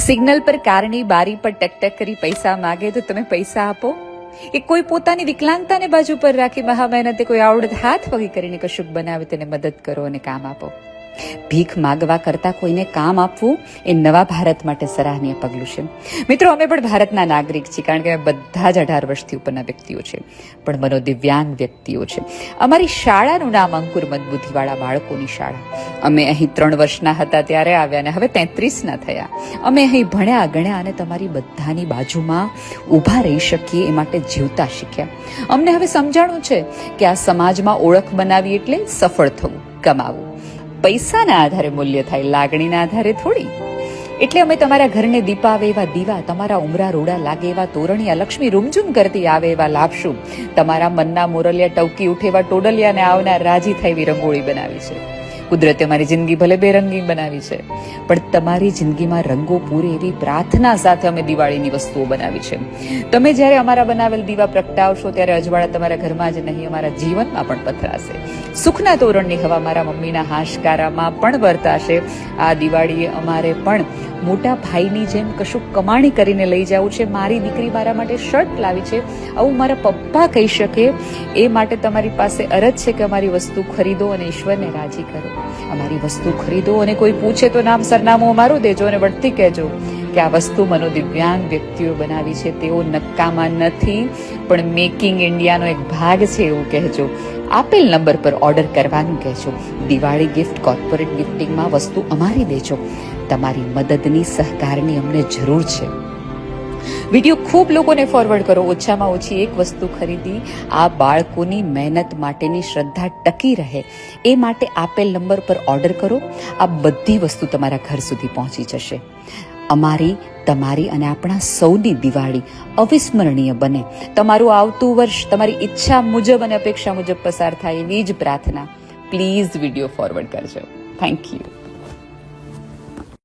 Signal પર કારની બારી પર ટકટક કરી પૈસા માગે તો તમે પૈસા આપો? એ કોઈ પોતાની વિકલાંગતાને બાજુ પર રાખી મહા મહેનતે કોઈ આવડત હાથ વગી કરીને કશુંક બનાવે તેને મદદ કરો અને કામ આપો. ભીખ માગવા કરતા કોઈને કામ આપવું એ નવા ભારત માટે સરાહનીય પગલું છે. મિત્રો, અમે પણ ભારતના નાગરિક છીએ, કારણ કે અમે બધા જ 18 વર્ષથી ઉપરના વ્યક્તિઓ છે, પણ મનોદિવ્યાંગ વ્યક્તિઓ છે. અમારી શાળાનું નામ અંકુર મદબુદ્ધિવાળા બાળકોની શાળા. અમે અહીં 3 વર્ષના હતા ત્યારે આવ્યા અને હવે 33ના થયા. અમે અહીં ભણ્યા ગણ્યા અને તમારી બધાની બાજુમાં ઊભા રહી શકીએ એ માટે જીવતા શીખ્યા. અમને હવે સમજાણું છે કે આ સમાજમાં ઓળખ બનાવી એટલે સફળ થવું, કમાવું. પૈસાના આધારે મૂલ્ય થાય, લાગણીના આધારે થોડી. એટલે અમે તમારા ઘરને દીપાવે એવા દીવા, તમારા ઉમરા રોડા લાગે એવા તોરણિયા, લક્ષ્મી રૂમઝૂમ કરતી આવે એવા લાપશું, તમારા મનના મોરલિયા ટવકી ઉઠે એવા ટોડલિયાને આવનાર રાજી થાય એવી રંગોળી બનાવી છે. કુદરતે અમારી જિંદગી ભલે બેરંગી બનાવી છે, પણ તમારી જિંદગીમાં રંગો પૂરે એવી પ્રાર્થના સાથે અમે દિવાળીની વસ્તુઓ બનાવી છે. તમે જ્યારે અમારા બનાવેલ દીવા પ્રગટાવશો ત્યારે અજવાળા તમારા ઘરમાં જ નહીં, અમારા જીવનમાં પણ પથરાશે. સુખના તોરણની હવા મારા મમ્મીના હાશકારામાં પણ વર્તાશે. આ દિવાળીએ અમારે પણ મોટા ભાઈની જેમ કશું કમાણી કરીને લઈ જવું છે. મારી દીકરી મારા માટે શર્ટ લાવી છે, આવું મારા પપ્પા કહી શકે. એ માટે તમારી પાસે અરજ છે કે અમારી વસ્તુ ખરીદો અને ઈશ્વરને રાજી કરો. અમારી વસ્તુ ખરીદો અને કોઈ પૂછે તો નામ સરનામું અમારું દેજો અને વળતી કહેજો કે આ વસ્તુ મનોદિવ્યાંગ વ્યક્તિઓ બનાવી છે, તેઓ નક્કામાં નથી પણ મેકિંગ ઇન્ડિયાનો એક ભાગ છે એવું કહેજો. આપેલ નંબર પર ઓર્ડર કરવાનું કહેજો. દિવાળી ગિફ્ટ, કોર્પોરેટ ગિફ્ટિંગમાં વસ્તુ અમારી દેજો. તમારી મદદની, સહકારની અમને જરૂર છે. વિડીયો ખૂબ લોકોને ફોરવર્ડ કરો. ઓછામાં ઓછી એક વસ્તુ ખરીદી આ બાળકોની મહેનત માટેની શ્રદ્ધા ટકી રહે એ માટે આપેલ નંબર પર ઓર્ડર કરો. આ બધી વસ્તુ તમારા ઘર સુધી પહોંચી જશે. અમારી, તમારી અને આપણા સૌની દિવાળી અવિસ્મરણીય બને. તમારું આવતું વર્ષ તમારી ઈચ્છા મુજબ અને અપેક્ષા મુજબ પસાર થાય એવી જ પ્રાર્થના. પ્લીઝ વિડીયો ફોરવર્ડ કરજો. Thank you.